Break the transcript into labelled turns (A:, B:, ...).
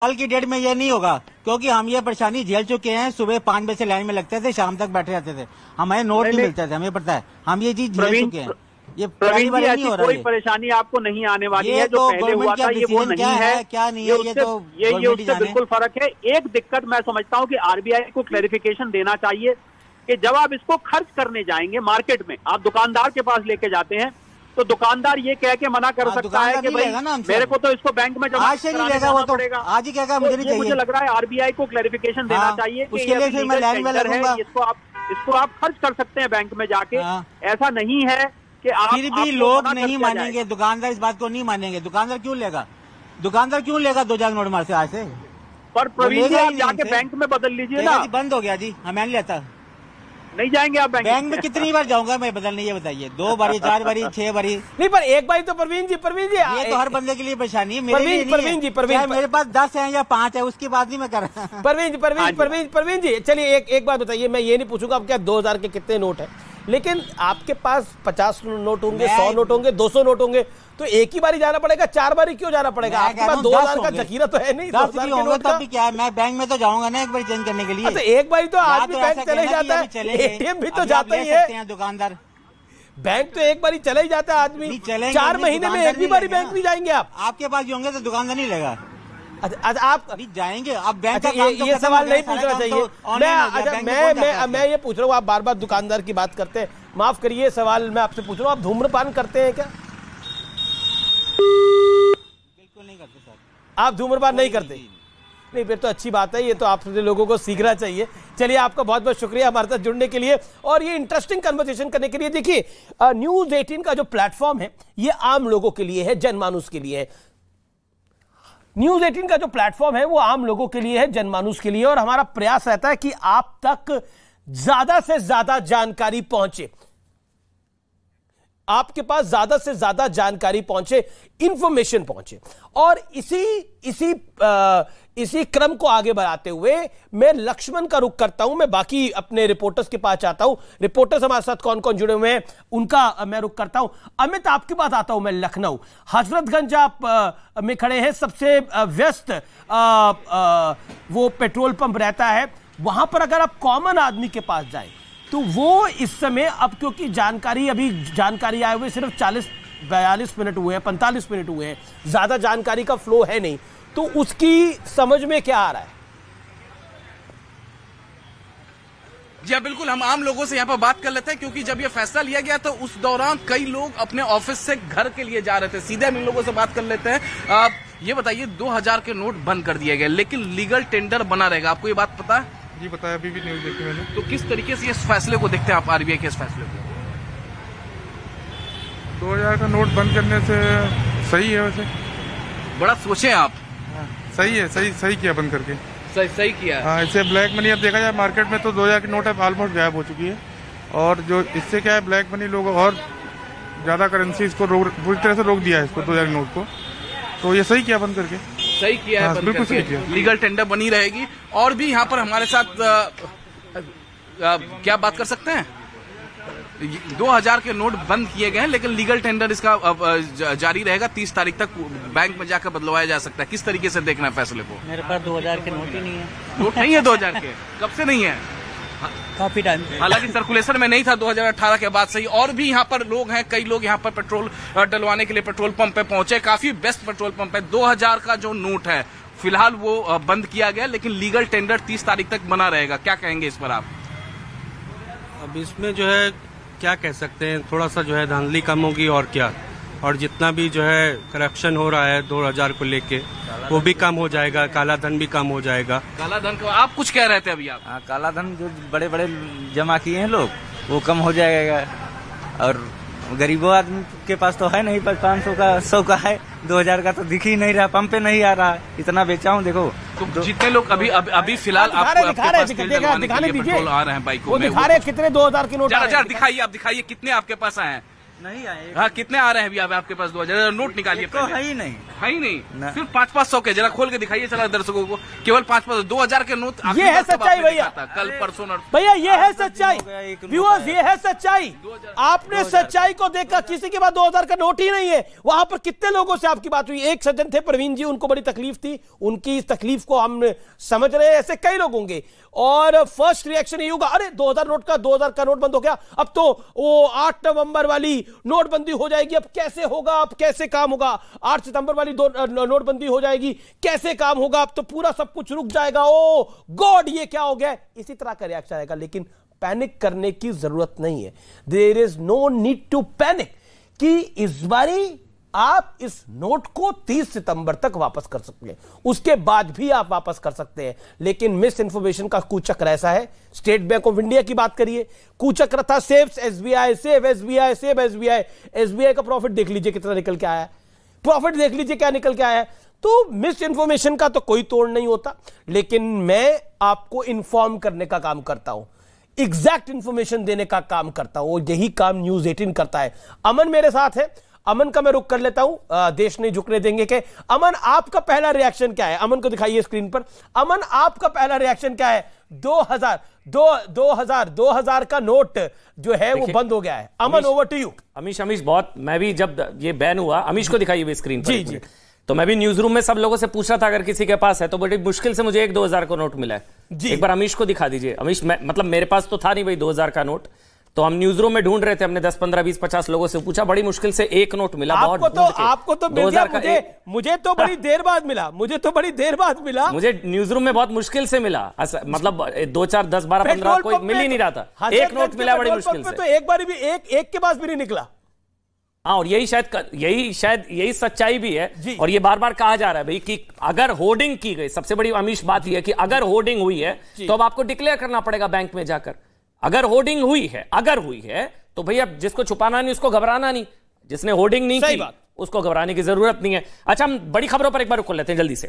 A: कल की डेट में ये नहीं होगा, क्योंकि हम ये परेशानी झेल चुके हैं। सुबह 5 बजे से लाइन में लगते थे, शाम तक बैठे रहते थे, हमें नोट नहीं मिलते थे, हमें पता है, हम ये चीज झेल चुके हैं। ये
B: प्रवीण जी, ऐसी कोई परेशानी आपको नहीं आने वाली है। जो पहले हुआ था ये वो नहीं है,
A: क्या नहीं है,
B: ये उससे बिल्कुल फर्क है। एक दिक्कत मैं समझता हूँ कि आरबीआई को क्लैरिफिकेशन देना चाहिए कि जब आप इसको खर्च करने जाएंगे मार्केट में, आप दुकानदार के पास लेके जाते हैं तो दुकानदार ये कह के मना कर सकता है कि भाई मेरे को तो इसको बैंक में जमा कराना पड़ेगा।
A: आज ही कहेगा मुझे नहीं चाहिए।
B: मुझे लग रहा है आरबीआई को क्लैरिफिकेशन देना चाहिए कि
A: उसके लिए फिर मैं लाइन में लगूंगा।
B: इसको आप खर्च कर सकते हैं बैंक में जाके। ऐसा नहीं है कि आप
A: फिर भी लोग नहीं मानेंगे, दुकानदार इस बात को नहीं मानेंगे। दुकानदार क्यों लेगा 2000 नोट मार से आज से?
B: पर प्रवीण जी, आप जाके बैंक में बदल लीजिए ना।
A: बंद हो गया जी, हमें नहीं लेता।
B: नहीं जाएंगे आप बैंक
A: में? कितनी बार जाऊंगा मैं बदलने, ये बताइए? 2 बारी, 4 बारी, 6 बारी?
C: नहीं, पर एक बारी तो प्रवीण जी
A: ये तो हर बंदे के लिए परेशानी है। मेरे पास 10 है या 5 है, उसकी बात नहीं मैं कर रहा।
C: प्रवीण जी चलिए एक बात बताइए। मैं ये नहीं पूछूंगा आप क्या 2000 के कितने नोट है, लेकिन आपके पास 50 नोट होंगे, 100 नोट होंगे, 200 नोट होंगे, तो एक ही बारी जाना पड़ेगा? 4 बारी क्यों जाना पड़ेगा? आपके पास 2000 का जखीरा तो है नहीं।
A: 10 भी होंगे तब भी क्या है, मैं बैंक में तो जाऊंगा ना एक बार चेंज करने के लिए।
C: तो एक बारी तो आदमी बैंक चले जाता है, एटीएम भी तो जाता ही है।
A: दुकानदार
C: बैंक तो एक बारी चले ही जाता है आदमी। 4 महीने में एक भी बारी बैंक नहीं जाएंगे आप?
A: आपके पास भी होंगे तो दुकानदार नहीं लेगा।
C: आप
A: जाएंगे अब बैंक?
C: ये सवाल नहीं पूछना चाहिए। मैं ये पूछ रहा हूँ, आप बार बार दुकानदार की बात करते हैं, माफ करिए सवाल मैं आपसे पूछ रहा हूँ, आप धूम्रपान करते हैं क्या?
A: बिल्कुल नहीं करते सर।
C: आप धूम्रपान नहीं करते? नहीं, फिर तो अच्छी बात है, ये तो आप लोगों को सीखना चाहिए। चलिए, आपका बहुत बहुत शुक्रिया हमारे साथ जुड़ने के लिए और ये इंटरेस्टिंग कन्वर्सेशन करने के लिए। देखिए, न्यूज़ 18 का जो प्लेटफॉर्म है ये आम लोगों के लिए है, जनमानुस के लिए है। न्यूज़ 18 का जो प्लेटफॉर्म है वो आम लोगों के लिए है, जनमानुस के लिए, और हमारा प्रयास रहता है कि आप तक ज्यादा से ज्यादा जानकारी पहुंचे, आपके पास ज्यादा से ज्यादा जानकारी पहुंचे, इंफॉर्मेशन पहुंचे। और इसी क्रम को आगे बढ़ाते हुए मैं लक्ष्मण का रुख करता हूं, मैं बाकी अपने रिपोर्टर्स के पास आता हूं। रिपोर्टर्स हमारे साथ कौन कौन जुड़े हुए हैं उनका मैं रुख करता हूं। अमित, आपके पास आता हूं मैं लखनऊ। हजरतगंज आप में खड़े हैं, सबसे व्यस्त वो पेट्रोल पंप रहता है। वहां पर अगर आप कॉमन आदमी के पास जाएं तो वो इस समय, अब क्योंकि जानकारी आए हुए सिर्फ 42 मिनट हुए हैं, 45 मिनट हुए हैं, ज्यादा जानकारी का फ्लो है नहीं, तो उसकी समझ में क्या आ रहा है?
D: जी हाँ, बिल्कुल, हम आम लोगों से यहाँ पर बात कर लेते हैं, क्योंकि जब ये फैसला लिया गया तो उस दौरान कई लोग अपने ऑफिस से घर के लिए जा रहे थे। सीधे हम इन लोगों से बात कर लेते हैं। ये बताइए, 2000 के नोट बंद कर दिए गए, लेकिन लीगल टेंडर बना रहेगा, आपको ये बात पता है?
E: जी पता है, अभी भी न्यूज देखी मैंने।
D: तो किस तरीके से इस फैसले को देखते हैं आप, आरबीआई के इस फैसले को?
E: 2000 का नोट बंद करने से सही है, वैसे
D: बड़ा सोचे आप।
E: सही है, सही किया बंद करके।
D: सही किया।
E: हाँ, इससे ब्लैक मनी अब देखा जाए मार्केट में तो 2000 की नोट अब ऑलमोस्ट गायब हो चुकी है, और जो इससे क्या है, ब्लैक मनी लोग और ज्यादा करेंसी इसको पूरी तरह से रोक दिया है, इसको 2000 की नोट को। तो ये सही किया बंद करके।
D: सही किया है, बिल्कुल सही किया। लीगल टेंडर बनी रहेगी। और भी यहाँ पर हमारे साथ क्या बात कर सकते हैं? 2000 के नोट बंद किए गए हैं, लेकिन लीगल टेंडर इसका जारी रहेगा। 30 तारीख तक बैंक में जाकर बदलवाया जा सकता है। किस तरीके से देखना है फैसले को?
A: मेरे पास 2000 के नोट ही नहीं है।
D: नोट नहीं है 2000 के? कब से नहीं है?
A: काफी टाइम।
D: हालांकि सर्कुलेशन में नहीं था 2018 के बाद से ही। और भी यहाँ पर लोग हैं, कई लोग यहाँ पर पेट्रोल डलवाने के लिए पेट्रोल पंप पे पहुंचे। काफी बेस्ट पेट्रोल पंप है। 2000 का जो नोट है फिलहाल वो बंद किया गया, लेकिन लीगल टेंडर 30 तारीख तक बना रहेगा। क्या कहेंगे इस पर आप?
F: अब इसमें जो है क्या कह सकते हैं, थोड़ा सा जो है धांधली कम होगी और क्या, और जितना भी जो है करप्शन हो रहा है 2000 को लेके वो भी कम हो जाएगा, काला धन भी कम हो जाएगा।
D: काला धन को आप कुछ कह रहे थे अभी आप?
G: हाँ, काला धन जो बड़े बड़े जमा किए हैं लोग वो कम हो जाएगा, और गरीबों आदमी के पास तो है नहीं, 500 का 100 का है, 2000 का तो दिख ही नहीं रहा, पंप पे नहीं आ रहा। इतना बेचा हूँ, देखो।
D: तो जितने लोग अभी फिलहाल
C: दिखाने दीजिए,
D: पेट्रोल आ रहे हैं बाइकों में,
C: दिखा रहे कितने 2000 के नोट?
D: दिखाइए, आप दिखाइए कितने आपके पास आए हैं।
G: नहीं आए।
D: हाँ, कितने आ रहे हैं अभी आपके पास? 2000 नोट निकालिए।
G: तो है ही नहीं,
D: है ही नहीं, सिर्फ 500 के। जरा खोल के दिखाइए चला दर्शकों को, केवल 500 2000 के नोट।
C: ये है सच्चाई भैया,
D: कल परसों
C: भैया ये है सच्चाई व्यूअर्स, ये है सच्चाई। आपने सच्चाई को देखा, किसी के पास 2000 का नोट ही नहीं है। वहां पर कितने लोगों से आपकी बात हुई? एक सज्जन थे प्रवीण जी, उनको बड़ी तकलीफ थी, उनकी इस तकलीफ को हम समझ रहे हैं, ऐसे कई लोग होंगे। और फर्स्ट रिएक्शन ये होगा, अरे 2000 नोट का नोट बंद हो गया, अब तो वो 8 नवंबर वाली नोटबंदी हो जाएगी, अब कैसे होगा, अब कैसे काम होगा? 8 सितंबर वाली नोटबंदी हो जाएगी, कैसे काम होगा? अब तो पूरा सब कुछ रुक जाएगा, ओ गॉड ये क्या हो गया? इसी तरह का रिएक्शन आएगा। लेकिन पैनिक करने की जरूरत नहीं है, there is no need to panic कि इस बारी आप इस नोट को 30 सितंबर तक वापस कर सकते हैं, उसके बाद भी आप वापस कर सकते हैं। लेकिन मिस इंफॉर्मेशन का कुचक्र ऐसा है, स्टेट बैंक ऑफ इंडिया की बात करिए, कुचक्र था save SBI, save SBI, save SBI. SBI का प्रॉफिट देख लीजिए कितना निकल के आया है, प्रॉफिट देख लीजिए क्या निकल के आया है। तो मिस इंफॉर्मेशन का तो कोई तोड़ नहीं होता, लेकिन मैं आपको इंफॉर्म करने का काम करता हूं, एग्जैक्ट इंफॉर्मेशन देने का काम करता हूं, यही काम न्यूज 18 करता है। अमन मेरे साथ है, अमन का मैं रुक कर लेता हूं, देश नहीं झुकने देंगे के। अमन आपका पहला रिएक्शन क्या है? अमन को दिखाइए स्क्रीन पर। अमन आपका पहला रिएक्शन क्या है? 2000 का नोट जो है वो बंद हो गया है। अमन ओवर टू यू।
H: अमीश बहुत, मैं भी जब ये बैन हुआ, अमीश को दिखाइए स्क्रीन पर।
C: जी,
H: तो मैं भी न्यूज रूम में सब लोगों से पूछ रहा था अगर किसी के पास है, तो बड़ी मुश्किल से मुझे एक 2000 का नोट मिला है। एक बार अमीश को दिखा दीजिए। अमीश, मतलब मेरे पास तो था नहीं भाई 2000 का नोट, तो हम न्यूज रूम में ढूंढ रहे थे, हमने 10, 15, 20, 50 लोगों से पूछा, बड़ी मुश्किल से एक नोट मिला।
C: आपको तो मिल गया, मुझे तो बड़ी देर बाद मिला, मुझे
H: न्यूज रूम में बहुत मुश्किल से मिला, मतलब 2, 4, 10, 12, 15 कोई मिल ही नहीं रहा था। एक नोट मिला बड़ी मुश्किल से,
C: तो एक बार भी एक के पास भी नहीं निकला।
H: हाँ, और यही सच्चाई भी है। और ये बार बार कहा जा रहा है भाई कि अगर होर्डिंग की गई, सबसे बड़ी अमीश बात यह है कि अगर होर्डिंग हुई है तो अब आपको डिक्लेयर करना पड़ेगा बैंक में जाकर। अगर होर्डिंग हुई है तो भैया जिसको छुपाना नहीं उसको घबराना नहीं, जिसने होर्डिंग नहीं की उसको घबराने की जरूरत नहीं है। अच्छा, हम बड़ी खबरों पर एक बार रुक लेते हैं जल्दी से।